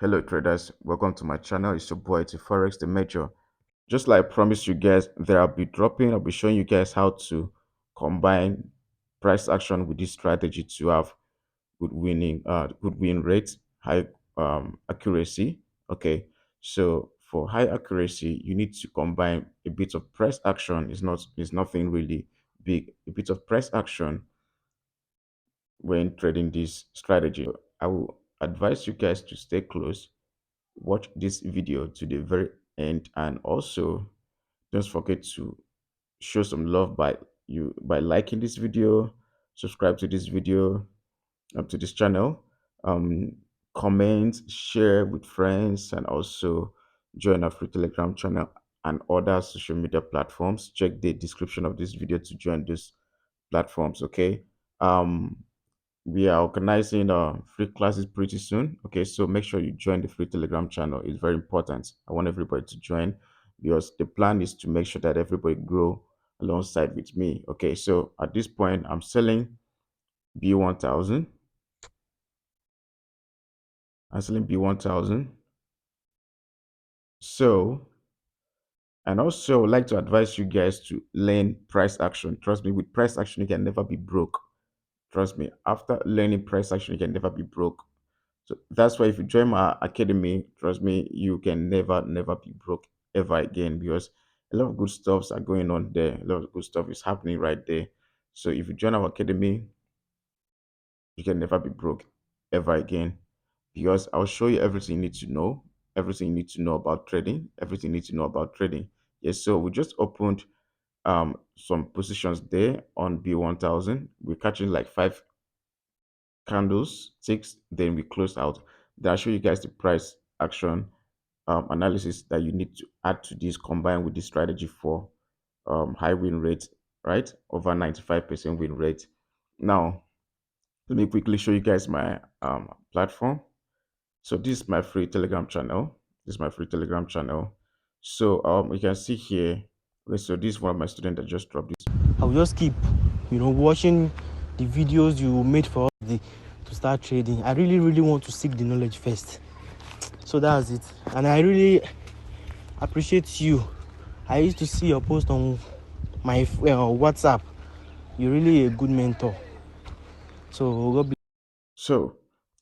Hello traders, welcome to my channel. It's your boy Etiforex the Major. Just like I promised you guys, I'll be showing you guys how to combine price action with this strategy to have good win rate, high accuracy. Okay, so for high accuracy, you need to combine a bit of price action. It's nothing really big. A bit of price action when trading this strategy. I will advise you guys to stay close, watch this video to the very end, and also don't forget to show some love by liking this video, subscribe to this video, up to this channel, um comment, share with friends, and also join our free telegram channel and other social media platforms. Check the description of this video to join those platforms. Okay, um we are organizing free classes pretty soon. Okay, so make sure you join the free telegram channel. It's very important. I want everybody to join because the plan is to make sure that everybody grow alongside with me. Okay, so at this point I'm selling B1000. I'm selling B1000. So, and also I'd like to advise you guys to learn price action. Trust me, with price action you can never be broke. Trust me, after learning price action you can never be broke. So that's why if you join my academy, trust me, you can never be broke ever again, because a lot of good stuffs are going on there. A lot of good stuff is happening right there. So if you join our academy, you can never be broke ever again, because I'll show you everything you need to know, everything you need to know about trading, everything you need to know about trading. Yes, so we just opened some positions there on B1000. We're catching like five candles, six, then we close out. Then I'll show you guys the price action analysis that you need to add to this combined with this strategy for high win rate, right? Over 95% win rate. Now, let me quickly show you guys my platform. So this is my free Telegram channel. This is my free Telegram channel. So you can see here. Okay, so this is one of my students that just dropped this. I will just keep, watching the videos you made for us to start trading. I really want to seek the knowledge first. So that's it. And I really appreciate you. I used to see your post on my WhatsApp. You're really a good mentor. So God bless. So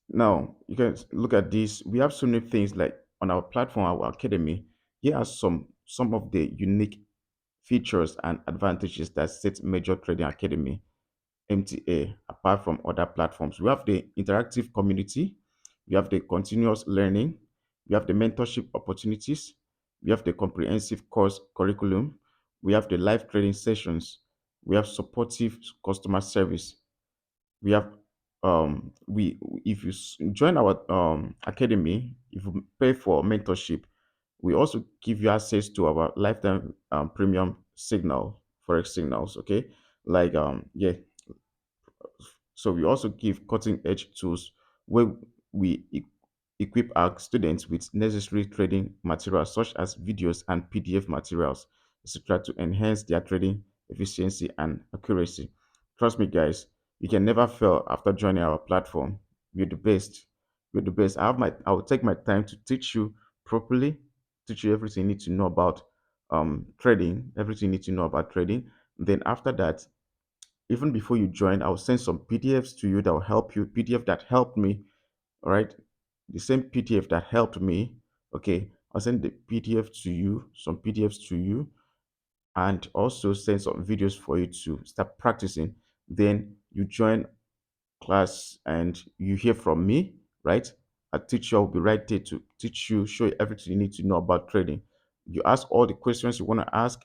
now you can look at this. We have so many things like on our platform, our academy. Here are some of the unique features and advantages that set Major Trading Academy MTA apart from other platforms. We have the interactive community, we have the continuous learning, we have the mentorship opportunities, we have the comprehensive course curriculum, we have the live trading sessions, we have supportive customer service, we have we if you join our academy, if you pay for mentorship, we also give you access to our lifetime premium signal forex signals. Okay, like yeah, so we also give cutting edge tools where we equip our students with necessary trading materials such as videos and PDF materials, etc., to enhance their trading efficiency and accuracy. Trust me, guys, you can never fail after joining our platform. We're the best. We're the best. I will take my time to teach you properly, teach you everything you need to know about trading, everything you need to know about trading. Then after that, even before you join, I'll send some PDFs to you that will help you. PDF that helped me, all right? The same PDF that helped me, okay? I'll send the PDF to you, some PDFs to you, and also send some videos for you to start practicing. Then you join class and you hear from me, right? A teacher will be right there to teach you, show you everything you need to know about trading. You ask all the questions you want to ask,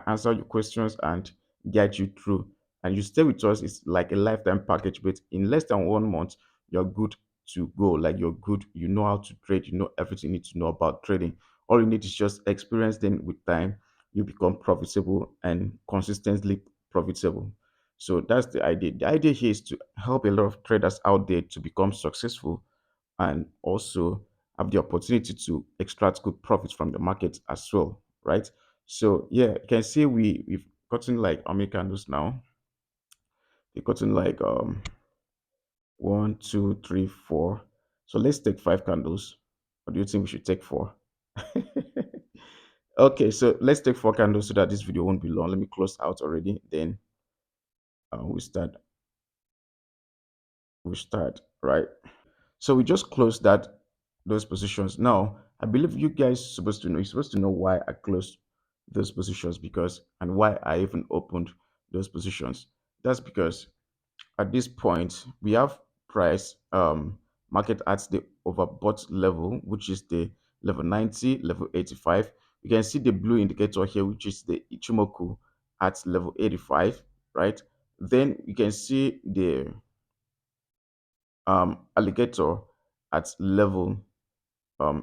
answer your questions, and guide you through. And you stay with us, it's like a lifetime package, but in less than 1 month, you're good to go. Like you're good, you know how to trade, you know everything you need to know about trading. All you need is just experience, then with time, you become profitable and consistently profitable. So that's the idea. The idea here is to help a lot of traders out there to become successful and also have the opportunity to extract good profits from the market as well, right? So yeah, you can see we've gotten like how many candles now? We've gotten like one, two, three, four. So let's take 5 candles. Or do you think we should take four? Okay, so let's take 4 candles so that this video won't be long. Let me close out already. Then we start. We start, right? So we just closed those positions. Now, I believe you guys supposed to know. You're supposed to know why I closed those positions because and why I even opened those positions. That's because at this point we have price market at the overbought level, which is the level 90, level 85. You can see the blue indicator here, which is the Ichimoku at level 85, right? Then you can see the alligator at level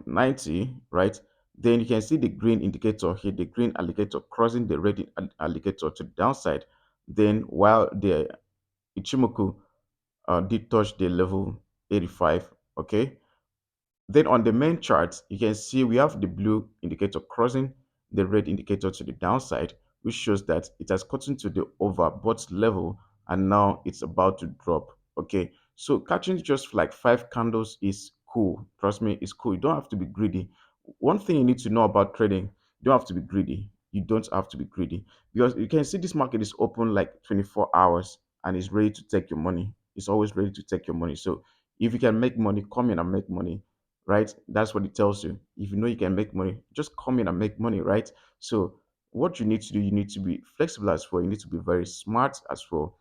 90, right? Then you can see the green indicator here, the green alligator crossing the red alligator to the downside. Then while the Ichimoku did touch the level 85, okay? Then on the main chart, you can see we have the blue indicator crossing the red indicator to the downside, which shows that it has gotten to the overbought level and now it's about to drop. Okay, so catching just like 5 candles is cool. Trust me, it's cool. You don't have to be greedy. One thing you need to know about trading, you don't have to be greedy. You don't have to be greedy because you can see this market is open like 24 hours and is ready to take your money. It's always ready to take your money. So if you can make money, come in and make money, right? That's what it tells you. If you know you can make money, just come in and make money, right? So what you need to do, you need to be flexible as well. You need to be very smart as well.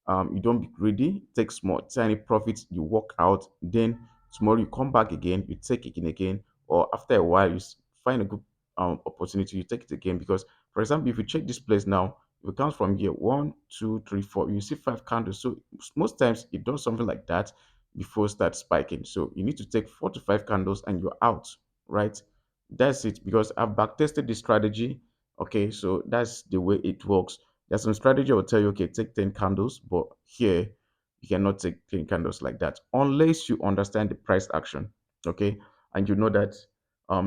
You don't be greedy, take small tiny profits, you work out, then tomorrow you come back again, you take it in again, or after a while find a good opportunity, you take it again. Because for example, if you check this place now, if you count from here, one, two, three, four, you see 5 candles. So most times it does something like that before it starts spiking. So you need to take 4 to 5 candles and you're out, right? That's it. Because I've backtested this strategy. Okay, so that's the way it works. There's some strategy I will tell you, okay, take 10 candles, but here you cannot take 10 candles like that unless you understand the price action. Okay, and you know that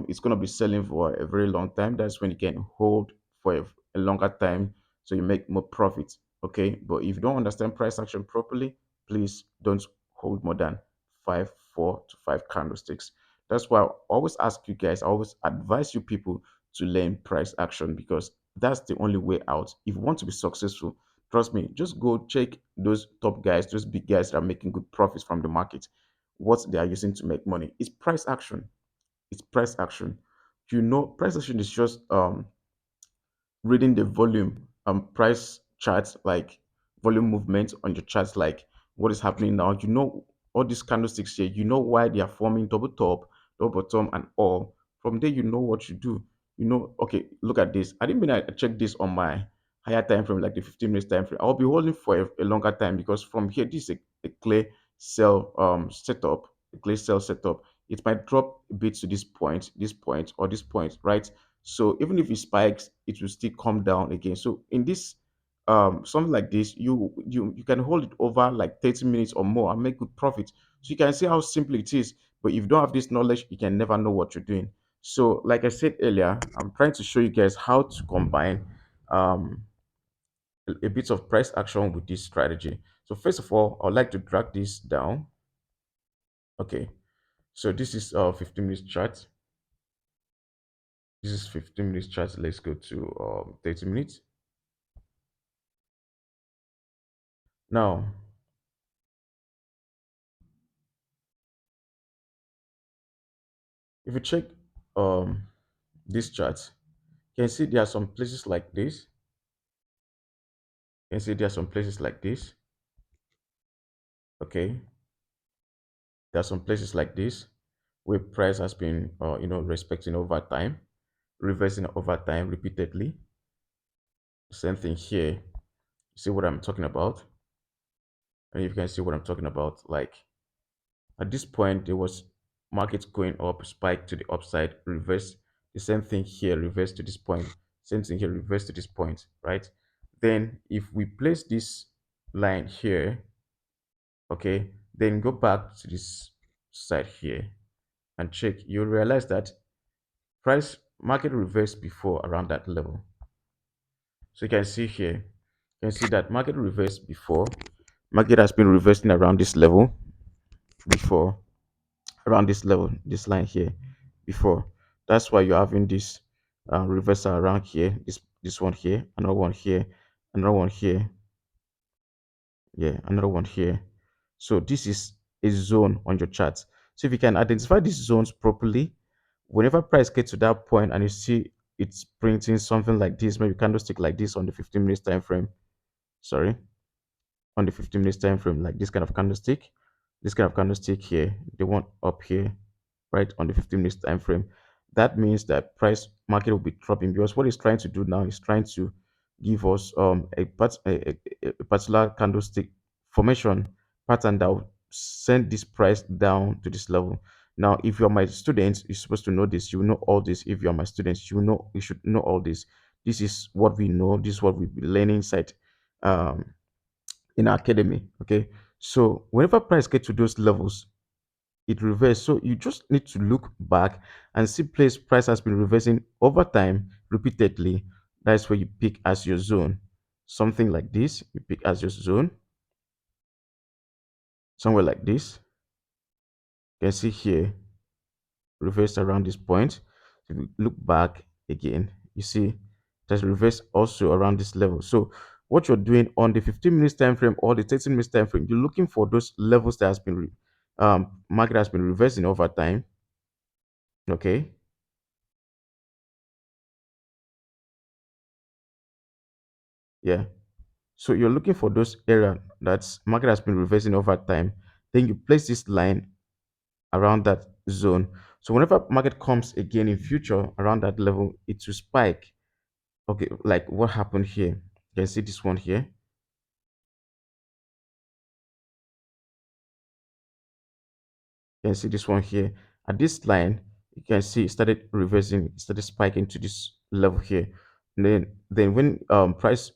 it's going to be selling for a very long time. That's when you can hold for a longer time so you make more profit. Okay, but if you don't understand price action properly, please don't hold more than 4 to 5 candlesticks. That's why I always ask you guys, I always advise you people to learn price action because that's the only way out. If you want to be successful, trust me, just go check those top guys, those big guys that are making good profits from the market, what they are using to make money. It's price action. It's price action. You know, price action is just reading the volume price charts, like volume movement on your charts, like what is happening now. You know all these candlesticks here, you know why they are forming double top, double bottom, and all. From there, you know what you do. You know, okay, look at this. I didn't mean I checked this on my higher time frame, like the 15 minutes time frame. I'll be holding for a longer time because from here, this is a clear sell setup, a clear sell setup. It might drop a bit to this point, or this point, right? So even if it spikes, it will still come down again. So in this something like this, you can hold it over like 30 minutes or more and make good profit. So you can see how simple it is. But if you don't have this knowledge, you can never know what you're doing. So like I said earlier, I'm trying to show you guys how to combine um a bit of price action with this strategy. So first of all, I'd like to drag this down. Okay. So this is 15 minutes chart. This is 15 minutes chart. Let's go to 30 minutes. Now, if you check um this chart, you can see there are some places like this. You can see there are some places like this. Okay, there are some places like this where price has been respecting over time, reversing over time repeatedly. Same thing here. You see what I'm talking about? And you can see what I'm talking about. Like at this point, there was markets going up, spike to the upside, reverse. The same thing here, reverse to this point. Same thing here, reverse to this point, right? Then if we place this line here, okay, then go back to this side here and check, you'll realize that price market reversed before around that level. So you can see here, you can see that market reversed before. Market has been reversing around this level before. around this level, this line here before. That's why you're having this reversal around here, this one here, another one here, another one here, yeah, another one here. So this is a zone on your chart. So if you can identify these zones properly, whenever price gets to that point and you see it's printing something like this, maybe candlestick like this on the 15 minutes time frame, sorry, on the 15 minutes time frame, like this kind of candlestick here, the one up here, right on the 15 minutes time frame, that means that price market will be dropping because what it's trying to do now is trying to give us a particular candlestick formation pattern that will send this price down to this level. Now, if you're my students, you're supposed to know this. You know all this. If you're my students, you should know all this. This is what we know. This is what we've been learning inside um, in our academy. Okay, so whenever price get to those levels, it reverses. So you just need to look back and see place price has been reversing over time repeatedly. That's where you pick as your zone. Something like this, you pick as your zone. Somewhere like this, you can see here reversed around this point. If you look back again, you see it has reversed also around this level. So what you're doing on the 15 minutes time frame or the 13 minutes time frame, you're looking for those levels that has been market has been reversing over time. Okay, yeah. So you're looking for those area that's market has been reversing over time. Then you place this line around that zone. So whenever market comes again in future around that level, it will spike. Okay, like what happened here. You can see this one here. You can see this one here. At this line, you can see it started reversing, it started spiking to this level here. And then when price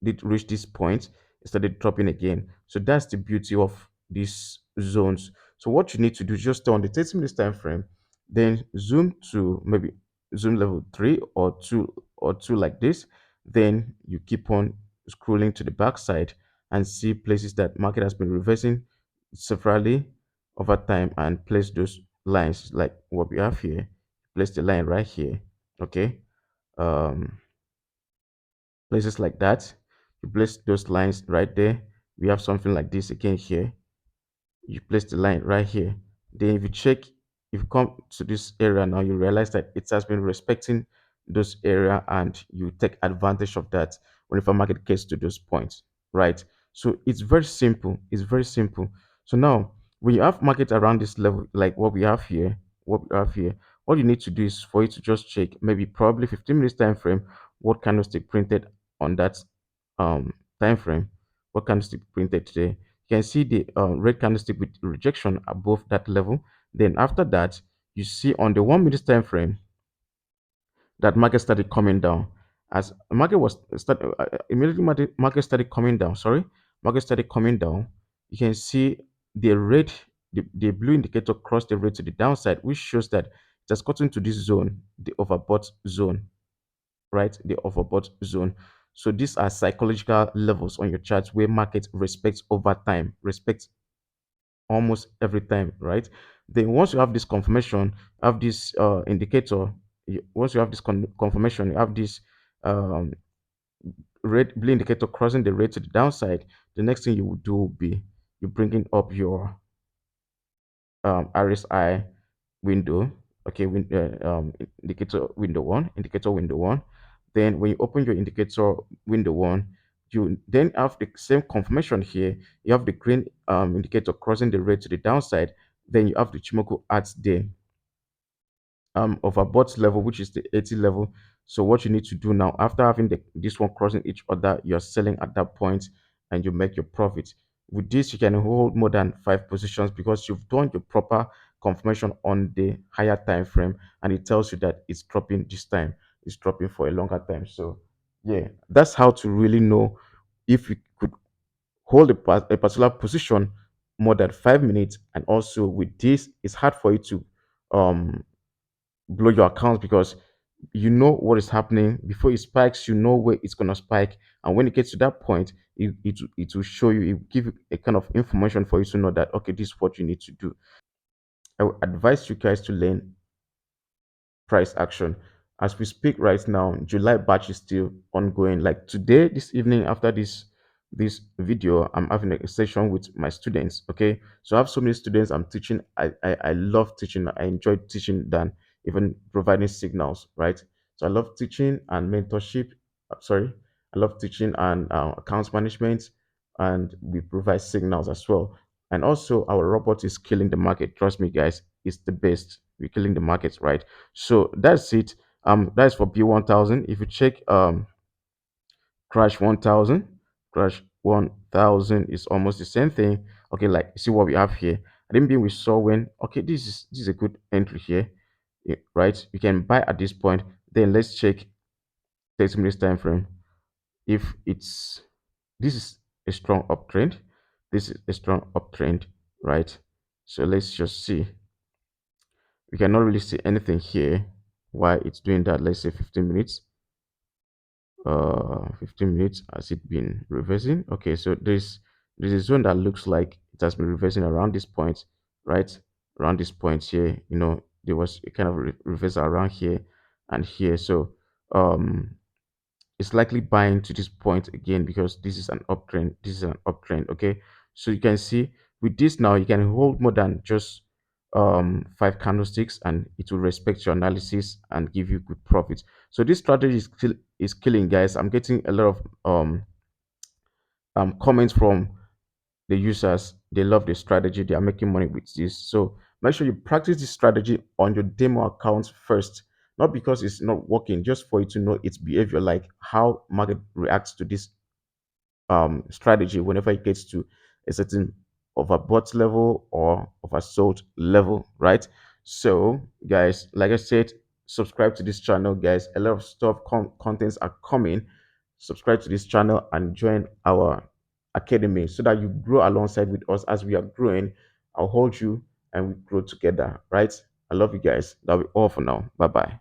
did reach this point, it started dropping again. So that's the beauty of these zones. So what you need to do is just stay on the 30 minutes time frame, then zoom to maybe zoom level 3 or 2 like this. Then you keep on scrolling to the backside and see places that market has been reversing severally over time and place those lines like what we have here. Place the line right here. Okay. Um Places like that, you place those lines right there. We have something like this again here. You place the line right here. Then if you check, if you come to this area now, you realize that it has been respecting those area and you take advantage of that whenever market gets to those points, right? So it's very simple. It's very simple. So now when you have market around this level, like what you need to do is for you to just check maybe probably 15 minutes time frame, what candlestick printed on that time frame, what candlestick printed today. You can see the red candlestick with rejection above that level. Then after that, you see on the 1 minute time frame that market started coming down. As market was start immediately market started coming down. Sorry, market started coming down. You can see the red, the blue indicator crossed the red to the downside, which shows that it has gotten to this zone, the overbought zone, right? The overbought zone. So these are psychological levels on your charts where market respects over time, respects almost every time, right? Then once you have this confirmation, have this indicator. Once you have this confirmation, you have this um, red blue indicator crossing the red to the downside. The next thing you will do will be you bringing up your RSI window. Okay, indicator window one. Then when you open your indicator window one, you then have the same confirmation here. You have the green indicator crossing the red to the downside. Then you have the Chimoku arts there of a bot level, which is the 80 level. So what you need to do now, after having this one crossing each other, you're selling at that point and you make your profit. With this, you can hold more than 5 positions because you've done your proper confirmation on the higher time frame, and it tells you that it's dropping this time. It's dropping for a longer time. So yeah, that's how to really know if you could hold a particular position more than 5 minutes. And also with this, it's hard for you to um blow your accounts because you know what is happening before it spikes. You know where it's gonna spike, and when it gets to that point, it will show you, it will give you a kind of information for you to know that okay, this is what you need to do. I would advise you guys to learn price action. As we speak right now, July batch is still ongoing. Like today, this evening, after this video, I'm having a session with my students. Okay, so I have so many students I'm teaching. I love teaching. I enjoy teaching than even providing signals. Right. So I love teaching and mentorship. Sorry, I love teaching and accounts management, and we provide signals as well. And also, our robot is killing the market. Trust me, guys, it's the best. We're killing the market, right? So that's it. That's for B1000. If you check Crash 1000, Crash 1000 is almost the same thing. Okay, like see what we have here. I didn't mean we saw when. Okay, this is a good entry here, right? You can buy at this point. Then let's check 30 minutes time frame. If it's this is a strong uptrend, this is a strong uptrend, right? So let's just see. We cannot really see anything here. Why it's doing that? Let's say 15 minutes. 15 minutes has it been reversing? Okay, so there's a zone that looks like it has been reversing around this point, right? Around this point here, there was a kind of reversal around here and here. So um it's likely buying to this point again because this is an uptrend. This is an uptrend. Okay, so you can see with this now you can hold more than just five candlesticks and it will respect your analysis and give you good profits. So this strategy is killing, guys. I'm getting a lot of comments from the users. They love the strategy. They are making money with this. So make sure you practice this strategy on your demo accounts first. Not because it's not working, just for you to know its behavior, like how market reacts to this strategy whenever it gets to a certain overbought level or oversold level, right? So, guys, like I said, subscribe to this channel, guys. A lot of stuff contents are coming. Subscribe to this channel and join our academy so that you grow alongside with us as we are growing. I'll hold you and we grow together, right? I love you guys. That'll be all for now. Bye bye.